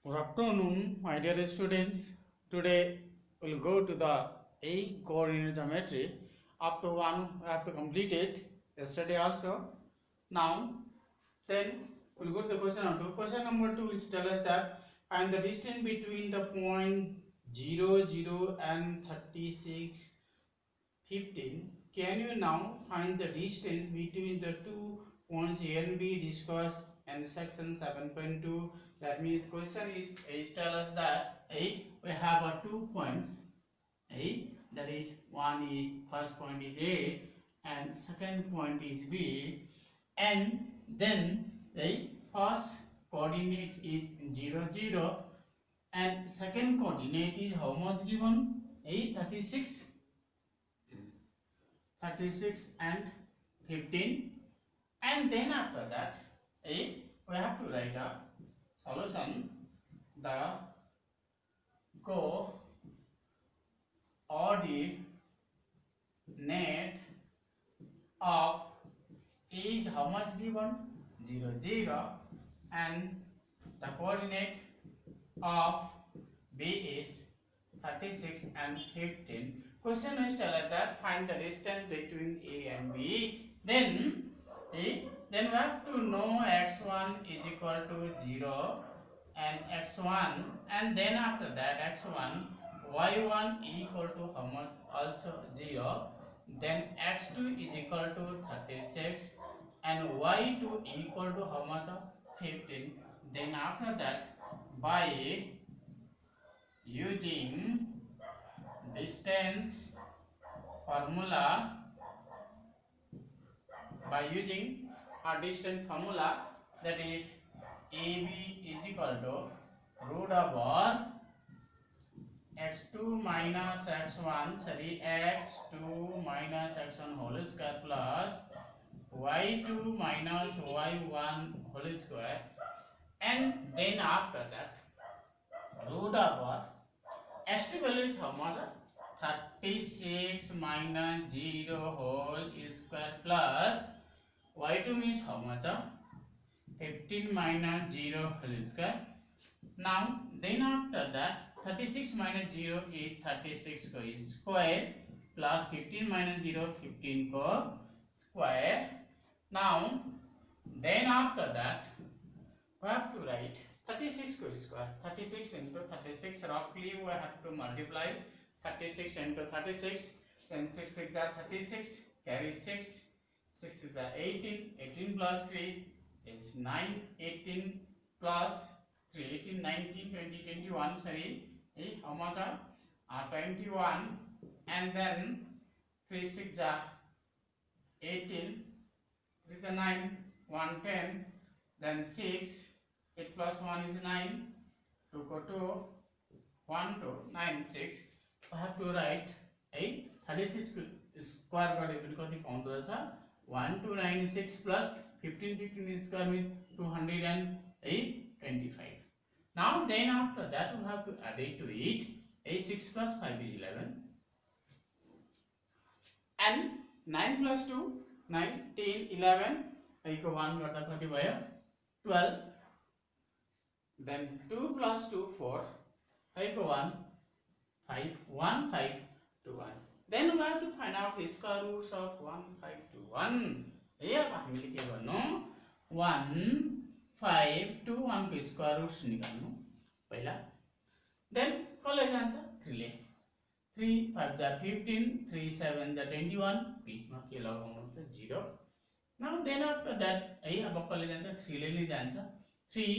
Good afternoon, my dear students. Today we'll go to the A coordinate geometry. After one, we have to complete it. Yesterday also. Now, then we'll go to the question number 2. Question number 2 which tell us that find the distance between the point 0, 0 and 36, 15. Can you now find the distance between the two points A and B discussed in section 7.2? That means question is tell us that A we have 2 points A, that is one is first point is A and second point is B, and then the first coordinate is 0, 0 and second coordinate is how much given? A 36 and 15, and then after that we have to write a solution. The coordinate of is how much given? 0, 0, and the coordinate of B is 36 and 15. Question is tell us that find the distance between A and B. Then we have to know x1 is equal to 0 and x1, and then after that x1 y1 equal to how much? Also 0. Then x2 is equal to 36 and y2 equal to how much? 15. Then after that by using distance formula, by using a distance formula, that is AB is equal to root over x2 minus x1, sorry, x2 minus x1 whole square plus y2 minus y1 whole square, and then after that root over x2 value is how much? 36 minus 0 whole square plus y2 means how much? 15 minus 0 whole square. Now then after that 36 minus 0 is 36 ko square plus 15 minus 0 15 ko square. Now then after that we have to write 36 ko square, 36 into 36, roughly we have to multiply 36 into 36, then 6 6 are 36, carry 6, 6 is the 18, 18 plus 3 is 9, 18 plus 3, 18, 19, 20, 21, sorry, how much are? 21, and then 3 6 are 18, 3 is the 9, 1 10, then 6, 8 plus 1 is 9, 2 go 2, 1 2, 9 6. I have to write 36 square got it because the pound 1296 plus 15 15 square means 225. Now then after that we have to add it to it. 6 plus 5 is 11 and 9 plus 2 9 10 11 1 got 12, then 2 plus 2 4 1 5 1 5 to 1. Then we have to find out the square roots of 1 5 to 1. Here हामीले के गर्नु 1 5 to 1 को square roots निकाल्नु पहिला, then कसले जान्छ 3 ले, 3 5 जा 15, 3 7 जा 21, बीचमा के लगाउनु त 0. Now then after that है अब कसले जान्छ 3 ले नै जान्छ, 3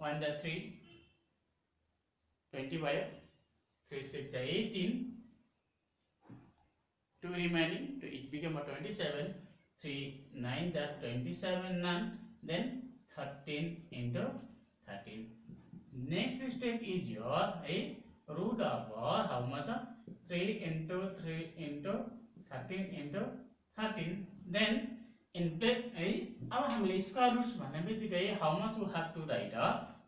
1 जा 3 20 भयो, 3 6 जा 18, 2 remaining, so it became a 27, 3 9 that 27 none, then 13 into 13. Next step is your root over how much? 3 into 3 into 13 into 13. Then in place अब हामीले स्क्वायर रूट्स भन्ने बित्तिकै how much we have to write?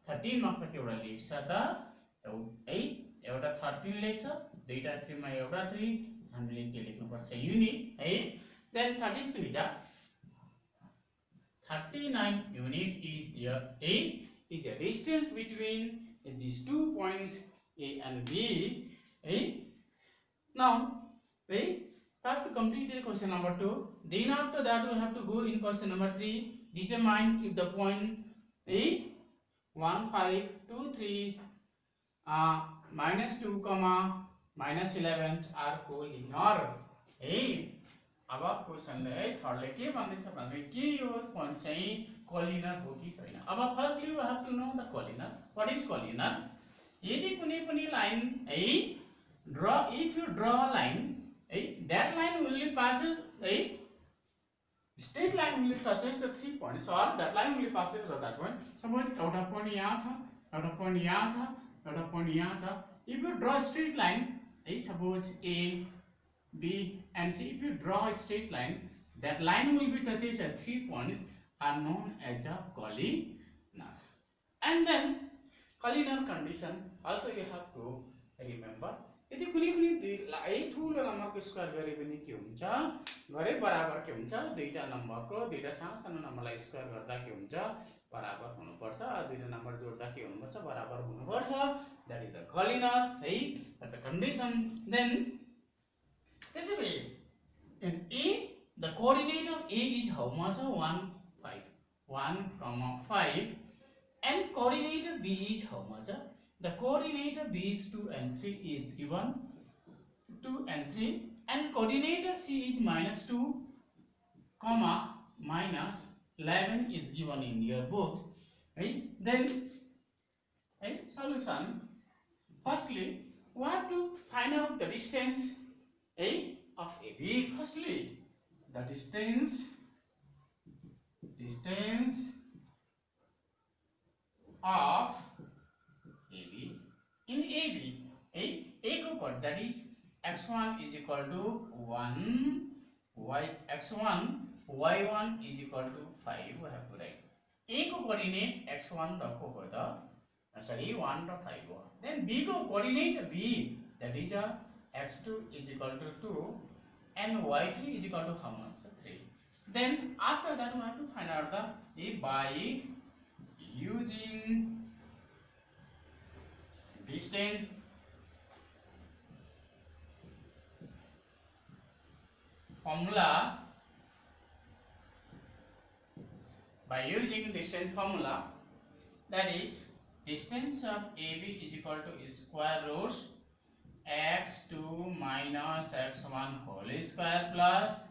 13 मा कतिवटा लेख्छ त एउटा 13 लेख्छ, दुईटा 3 मा एउटा 3 हामीले के लेख्नु पर्छ युनिट है. then 13 3 जा 39 unit is there is the distance between these 2 points A and B. Now we have to complete the question number 2. Then after that we have to go in question number 3. Determine if the point A 1 5 2 3 -2 comma -11 are collinear. अब क्वेशनले थर्डले के भन्दैछ भने के यो point चाहिँ कोलिनर हो कि छैन। अब firstly we have to know the collinear. What is collinear? यदि कुनै पनि line draw, if you draw a line that line only passes straight line only touches the 3 points, or that line only passes through that point. Suppose एउटा point यहाँ छ, एउटा point यहाँ छ, एउटा point यहाँ छ। If you draw a straight line, suppose A, B and C, if you draw a straight line, that line will be touches at 3 points are known as a collinear. And then collinear condition also you have to remember. यदि कुनै पनि ठुलो नम्बरको square गरे पनि के हुन्छ, गरे बराबर के हुन्छ, दुईटा नम्बरको दुईटा सानो नम्बरलाई स्क्वायर गर्दा के हुन्छ, बराबर हुनुपर्छ। दुईटा नम्बर जोड्दा के हुनुपर्छ, बराबर हुनुपर्छ। दैट इज द कोलिनर, है, the condition. Then this is A. In A, the coordinate of A is how much? 1, 5. 1, 5. And coordinate of B is how much? The coordinate of B is 2 and 3 is given. 2 and 3. And coordinate of C is -2, comma -11 is given in your books. Right? Then, solution. Firstly, we have to find out the distance of AB. Firstly, the distance of AB. In AB, A को code, that is x1 is equal to 1, x1, y1 is equal to 5. We have to write A को coordinate x1 रखो हो तो, sorry 1 र 5 हो। Then B को coordinate B, that is x2 is equal to 2 and y2 is equal to how much? 3. Then after that we have to find out the A by using distance formula. By using distance formula, that is distance of AB is equal to square roots x2 minus x1 whole square plus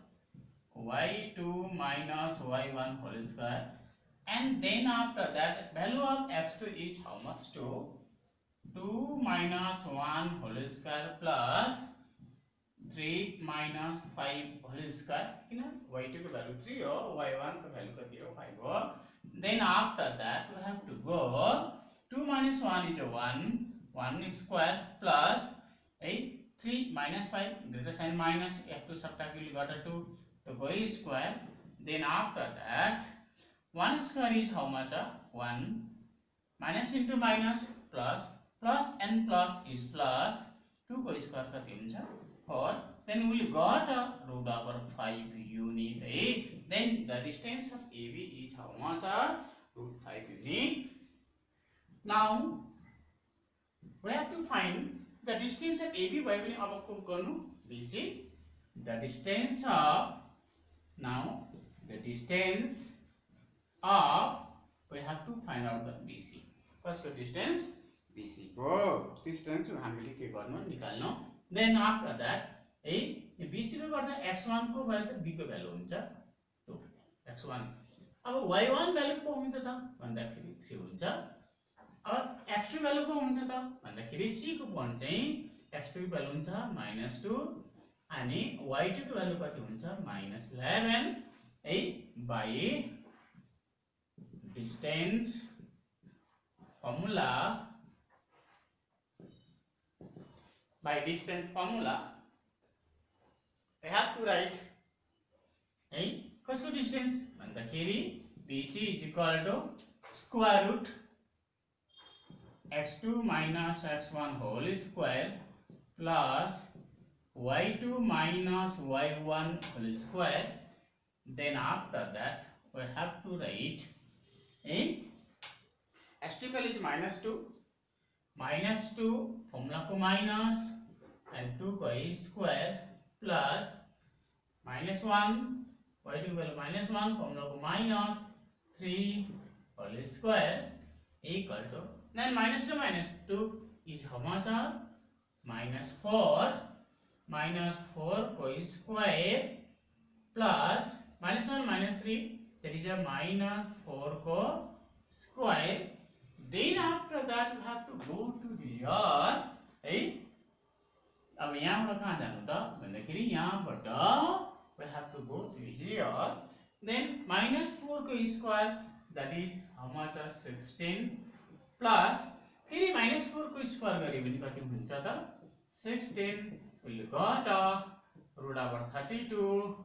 y2 minus y1 whole square, and then after that value of x2 is how much? 2 minus 1 whole square plus 3 minus 5 whole square. y2 को value 3 हो, y1 को value कति हो? 5 हो। Then after that we have to go 2 minus 1 is 1 square plus 3 minus 5 greater sign minus, you have to subtract, you got a 2 to go square. Then after that 1 square is how much? 1 minus into minus plus and plus is plus 2 को square कति हुन्छ? 4. Then we will got a root over 5 unit. Then the distance of AB is how much? Root 5 unit. Now we have to find the distance of AB by when अब को गर्नु BC. The distance of, now the distance of, we have to find out the BC. First the distance BC को distance हामीले के गर्नु निकाल्नु। Then after that BC को गर्दा x1 को भ्यालु b को भ्यालु हुन्छ 2 x1। अब y1 भ्यालु को हुन्छ त भन्दाखेरि 3 हुन्छ। अब x2 भ्यालु को हुन्छ त भन्दाखेरि c को पॉइन्ट चाहिँ x2 को भ्यालु हुन्छ -2 अनि y2 को भ्यालु कति हुन्छ -11 by distance formula। By distance formula I have to write कसको distance भन्दाखेरि BC is equal to square root x2 minus x1 whole square plus y2 minus y1 whole square. Then after that we have to write st value is -2 formula को minus and 2 को square plus -1 y2 value -1 formula को minus 3 whole square equal to then -2 is how much -4 को square plus -1 -3 that is a -4 को square. Then after that we have to go to here है अब यहाँबाट कहाँ जानु त भन्दाखेरि यहाँबाट we have to go to here then -4 को square that is how much 16 plus फेरि -4 को स्क्वायर गरे भने कति हुन्छ त 16 will got root over 32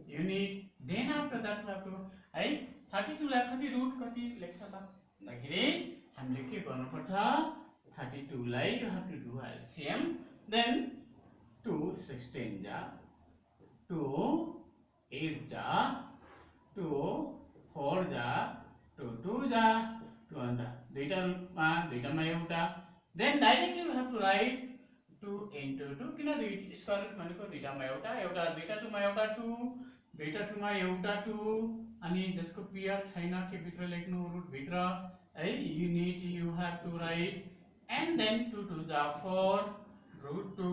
unit then after that we have to है 32 लाई कति रुट कति लेख्छ त भन्दाखेरि हामीले के गर्नु पर्छ 32 लाई you have to do LCM then 2 16 जा 2 8 जा 2 4 जा 2 2 जा 2 अन्त दुईटामा एउटा then directly we have to write 2 into 2 किन दुई स्क्वायर रुट भनेको दुईटामा एउटा दुईटा टुमा एउटा 2 दुईटा टुमा एउटा 2 अनि जसको पेयर छैन के भित्र लेख्नु रुट भित्र है you have to write and then 2 to the 4 root 2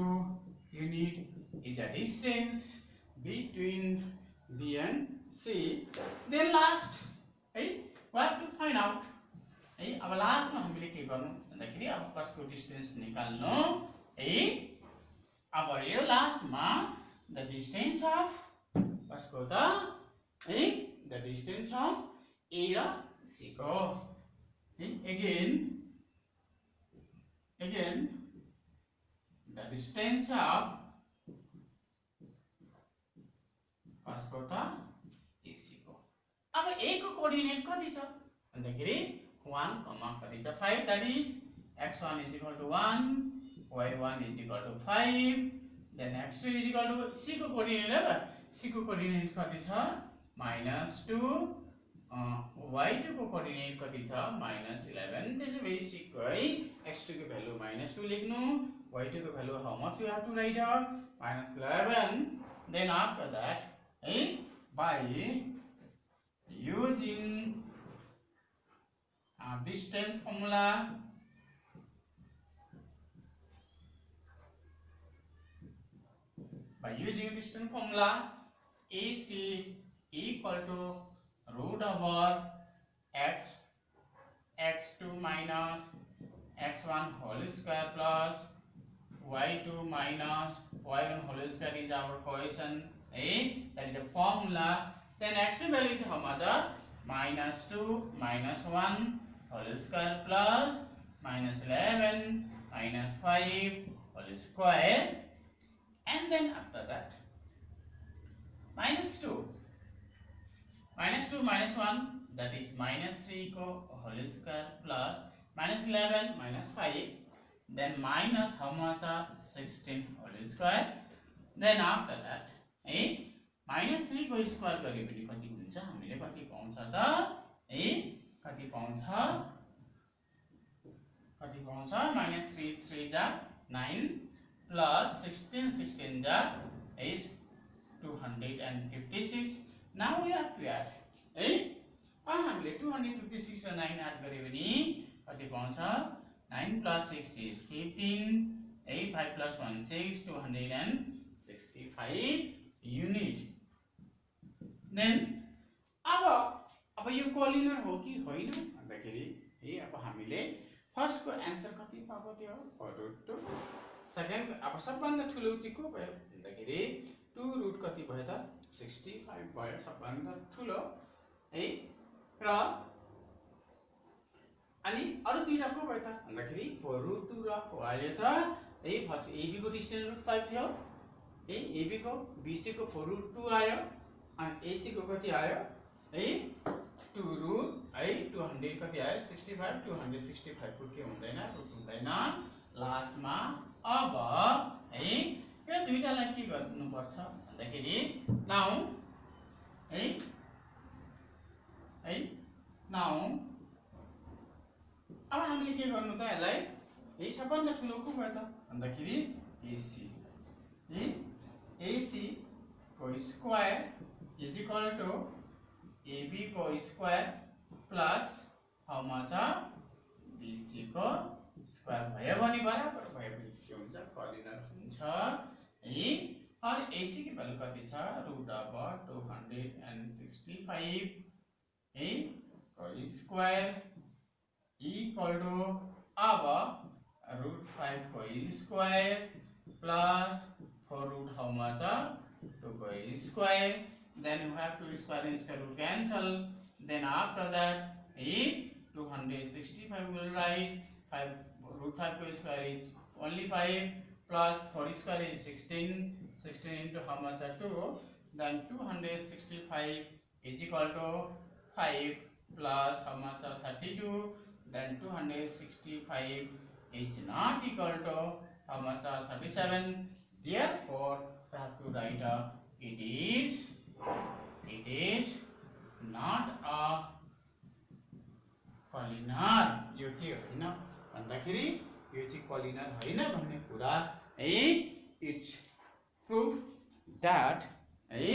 unit is the distance between B and C. Then last है we have to find out है अब लास्ट मा हामीले के गर्नु भन्दाखेरि अब कसको डिस्टेन्स निकाल्नु है अब यो लास्ट मा द डिस्टेन्स अफ कसको त है द डिस्टेन्स अफ A र C को again the distance of कसको त AC को अब A को कोऑर्डिनेट कति छ भन्दाखेरि 1 कति छ 5 that is x1 is equal to 1 y1 is equal to 5 then x2 is equal to C को कोऑर्डिनेट अब C को कोऑर्डिनेट कति छ -2 y2 को कोऑर्डिनेट कति छ -11 त्यसैले C को है x2 को भ्यालु -2 लेख्नु y2 को value how much you have to write -11 then after that by using distance formula AC equal to root over x2 minus x1 whole square plus y2 minus y1 whole square is our equation that is the formula then x2 value is how much -2 -1 whole square plus -11 -5 whole square and then after that -2 -1 that is -3 को whole square plus -11 -5 then minus how much 16 whole square then after that -3 को square गरे पनि कति हुन्छ हामीले कति पाउँछ त कति पाउँछ -3 3 जा 9 plus 16 जा is 256 now we have to add हामीले 256 र 9 एड गरे भने कति पाउँछ 9 plus 6 is 15 5 plus 1 6 265 unit then अब यो कोलिनर हो कि होइन भन्दाखेरि अब हामीले फर्स्ट को आन्सर कति पाएको थियो √2 सेकेन्ड अब सबभन्दा ठुलो चाहिँ को भयो भन्दाखेरि 2 रुट कति भयो त 65 भयो सबभन्दा ठुलो र अनि अरु दुईटा को भयो त भन्दाखेरि √2 र को आयो त फर्स्ट AB को डिस्टेन्स √5 थियो AB को BC को √2 आयो अनि AC को कति आयो 2 रुट 200 कति आयो 65 265 को के हुँदैन रुट हुँदैन लास्ट मा अब यो दुईटालाई के गर्नु पर्छ भन्दाखेरि नाउ नाउ अब हामीले के गर्नु त यसलाई यही सबभन्दा ठुलो को भयो त भन्दाखेरि AC AC को square is equal to AB को square plus how much BC को स्क्वायर भयो भने बराबर भएपछि के हुन्छ कलिनर हुन्छ है। और AC की वैल्यू कति छ √265 है को स्क्वायर इक्वल टू अब √5 को square plus 4 root how much 2 को square then you have to square and square root cancel then after that 265 will write 5 √5 को square is only 5 plus 4 square is 16 into how much 2 then 265 is equal to 5 plus how much 32 then 265 is not equal to how much 37 therefore we have to write it is not a collinear यो के होइन भन्दाखेरि यो चाहिँ collinear होइन भन्ने कुरा है। It's proof that है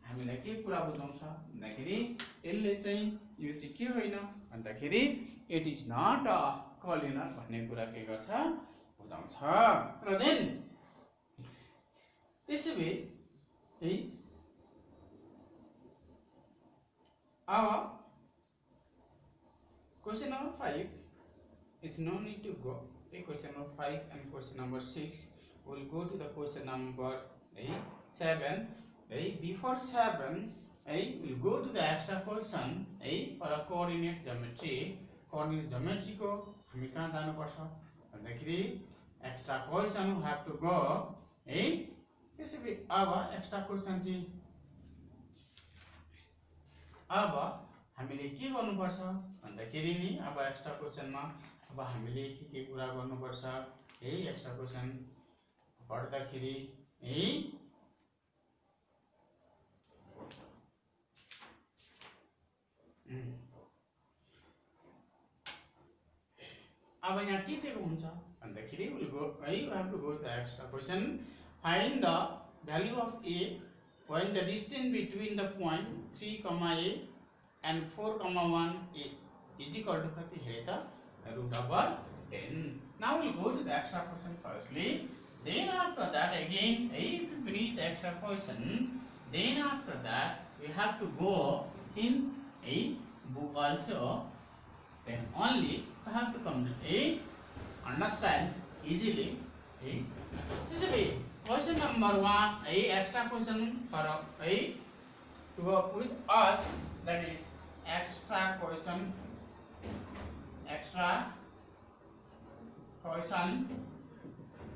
हामीलाई के कुरा बुझाउँछ भन्दाखेरि यसले चाहिँ यो चाहिँ के होइन भन्दाखेरि it is not a collinear भन्ने कुरा के गर्छ बुझाउँछ। र देन त्यसैले है अब question number 5 it's no need to go question number 5 and question number 6 we'll go to the question number 7 before 7 we'll go to the extra question for a coordinate geometry को हामी कहाँ जानुपर्छ भन्दाखेरि extra question we have to go है। त्यसैले अब extra question चाहिँ अब हामीले के गर्नुपर्छ भन्दाखेरि नि अब एक्स्ट्रा क्वेशनमा अब हामीले के कुरा गर्नुपर्छ है एक्स्ट्रा क्वेशन पढ्दाखेरि है अब यहाँ के दिएको हुन्छ भन्दाखेरि विल गो है you have to go the extra question find the value of a when the distance between the point 3, a and 4, 1 is equal to कति है त √10. Now we'll go to the extra question firstly. Then after that again if you finish the extra question then after that we have to go in a book also then only you have to understand easily. This is a question number 1 extra question for to work with us, that is extra question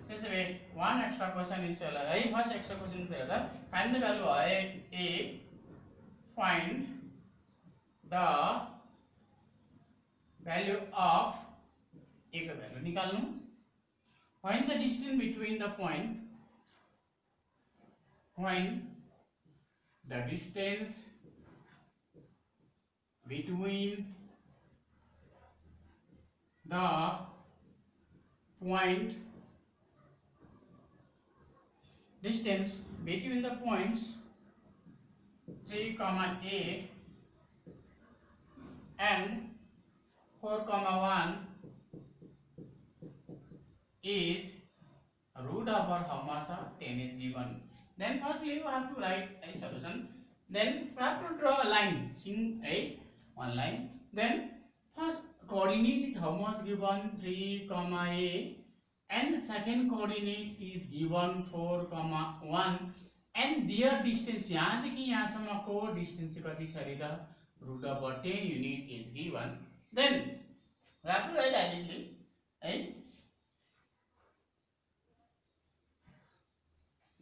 this way one extra question is tell first extra question is there find the value of a find the value of a का value निकाल्नु find the distance between the point when the distance between the point distance between the points 3, a and 4, 1 is root over how much 10 is given. Then firstly you have to write a solution. Then we have to draw a line, one line. Then first coordinate is how much given 3, a and second coordinate is given 4, 1 and their distance यहाँदेखि यहाँसम्मको distance कति छ रे त √10 unit is given. Then we have to write directly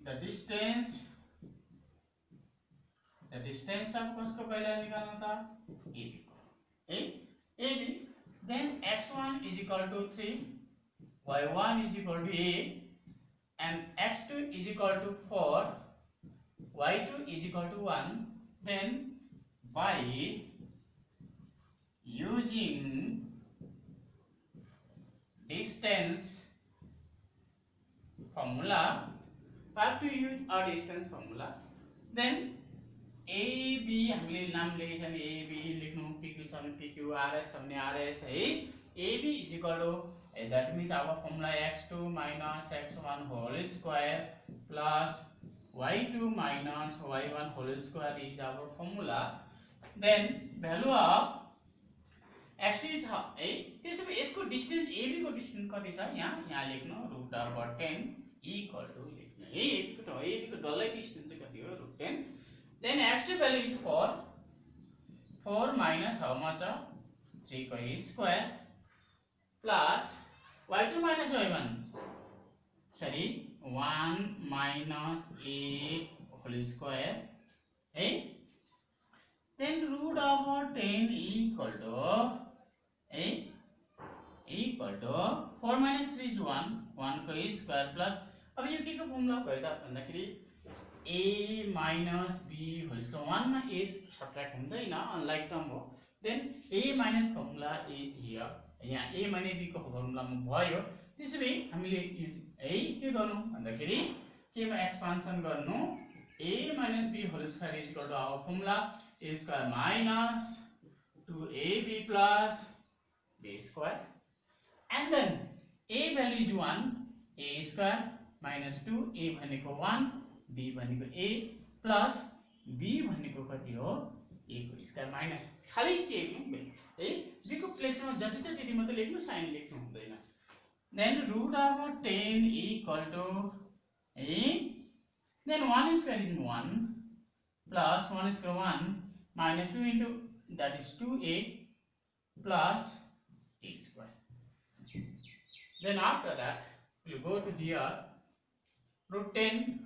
the distance अब कसको पहिला निकाल्नु त AB को AB then x1 is equal to 3 y1 is equal to a and x2 is equal to 4 y2 is equal to 1 then by using distance formula, we have to use a distance formula. Then AB हामीले नाम लेखेको छ भने AB लेख्नु, PQ छ भने PQ, RS छ भने RS है. AB is equal to that means our formula x2 minus x1 whole square plus y2 minus y1 whole square is our formula. Then value of x2 is है. त्यसैले यसको distance AB को distance कति छ यहाँ लेख्नु √10 equal to लेख्नु है. AB को डल्लै डिस्टेन्स चाहिँ कति हो √10. Then x2 value is 4 minus how much 3 को square plus y2 minus y1 sorry 1 minus a whole square है. Then √10 equal to 4 minus 3 is 1 को square plus अब यो के को फर्मुला भयो त भन्दाखेरि a minus b whole square 1 मा a सब्ट्र्याक्ट हुँदैन अनलाइक टर्म हो. Then a minus formula a here यहाँ a माइनस b को फर्मुलामा भयो. त्यसैले हामीले है के गर्नु भन्दाखेरि के मा एक्सपान्सन गर्नु a minus b whole square is equal to our formula a square minus 2ab plus b square and then a value is 1 a square minus 2 a भनेको 1 b भनेको a plus b भनेको कति हो a को square minus खाली के लेख्नु है b को प्लेसमा जति छ त्यति मात्र लेख्नु साइन लेख्नु हुँदैन. देन √10 equal to है then 1 square is 1 plus 1 square 1 minus 2 into that is 2a plus a square. Then after that you go to here √10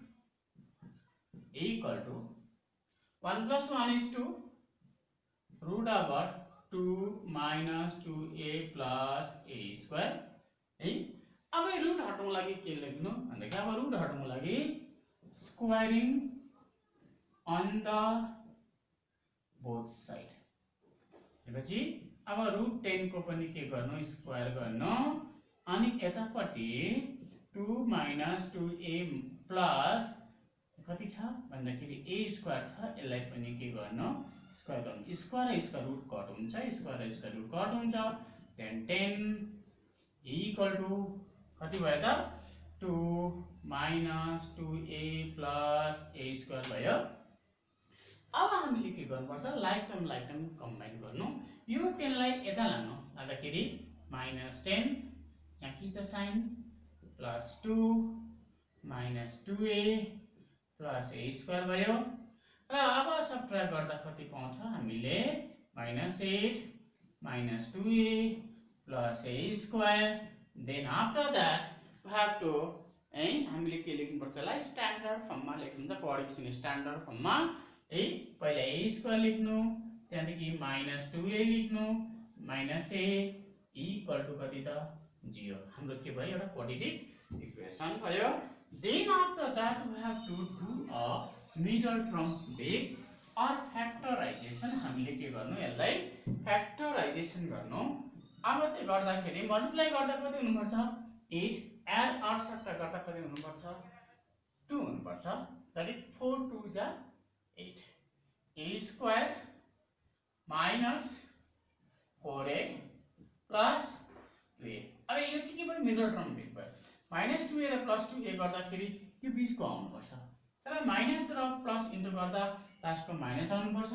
equal to 1 plus 1 is 2 √2 minus 2a plus a square है. अब यो root हटाउनको लागि के लेख्नु भन्दाखेरि अब root हटाउनको लागि squaring on the both side त्यसपछि अब √10 को पनि के गर्नु स्क्वायर गर्नु अनि यतापट्टि 2 minus 2a plus कति छ भन्दाखेरि a स्क्वायर छ यसलाई पनि के गर्नु स्क्वायर गर्नु. स्क्वायर स्क्वायर रुट कट हुन्छ स्क्वायर स्क्वायर रुट कट हुन्छ. देन 10 इक्वल टु कति भयो त 2 minus 2a plus a square भयो. अब हामीले के गर्नुपर्छ लाइक टर्म कम्बाइन गर्नु. यो 10 लाई यता लानु लाँदाखेरि -10 यहाँ के छ sign plus 2 minus 2a plus a square भयो र अब सबट्र्याक्ट गर्दा कति पाउँछ हामीले -8 minus 2a plus a square. Then after that we have to है हामीले के लेख्नु पर्छ ला स्ट्यान्डर्ड फर्ममा लेख्नु त कोअर्डिनेसन स्ट्यान्डर्ड फर्ममा है. पहिला a स्क्वायर लेख्नु त्यहाँदेखि -2a लेख्नु -a इक्वल टु कति त 0 हाम्रो के भयो एउटा क्वाड्रेटिक इक्वेसन भयो. Then after that we have to do a middle term big or factorization. हामीले के गर्नु यसलाई फ्याक्टराइजेसन गर्नु. अब त्यो गर्दाखेरि मल्टिप्लाई गर्दा कति हुनु पर्छ 8 एड और सट्टा गर्दा कति हुनु पर्छ 2 हुनु पर्छ. That is 4 2 the 8 a square minus 4a plus 2a. अब यो चाहिँ के भयो मिडल टर्म बिग भयो. -2a र +2a गर्दाखेरि यो बीचको आउनु पर्छ तर माइनस र प्लस इन्टु गर्दा लास्टको माइनस आउनु पर्छ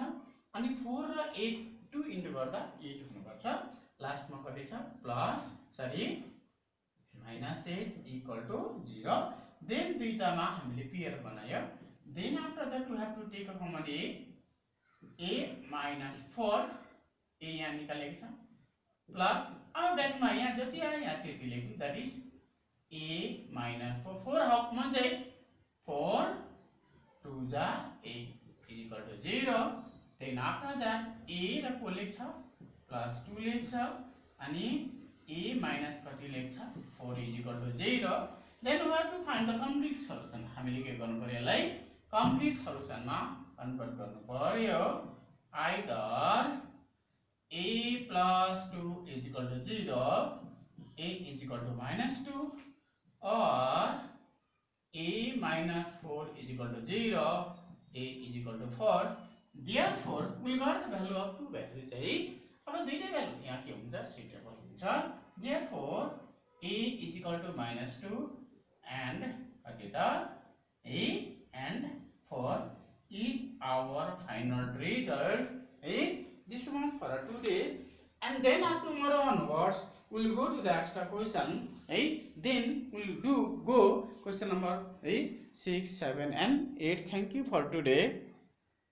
अनि 4 र 8 2 इन्टु गर्दा 8 हुनु पर्छ. लास्टमा कति छ -8 इक्वल टु 0. देन दुईटामा हामीले पेयर बनायो. Then after that we have to take a common a -4 a यहाँ निकालेको छ प्लस अब ब्रैकेटमा यहाँ जति आयो यहाँ त्यति लेख्नु दैट इज a -4 4 हाफमा चाहिँ 4 2 जा 8 equal to 0. Then after that a र को लेख्छ +2 लेख्छ अनि a माइनस कति लेख्छ 4 equal to 0. Then we have to find the complete solution. हामीले के गर्नु पर्यो यसलाई कम्प्लिट सल्युसनमा कन्भर्ट गर्नु पर्यो. Either a + 2 = 0 a is equal to minus 2 or a minus 4 is equal to 0, a is equal to 4. Therefore we got the value of two values है अब दुईटै भ्यालु यहाँ के हुन्छ सुटेबल हुन्छ. Therefore a is equal to minus 2 and okay the a and 4 is our final result. This much for today, and then tomorrow onwards we'll go to the extra question. Then we'll go question number 6, 7 and 8. Thank you for today.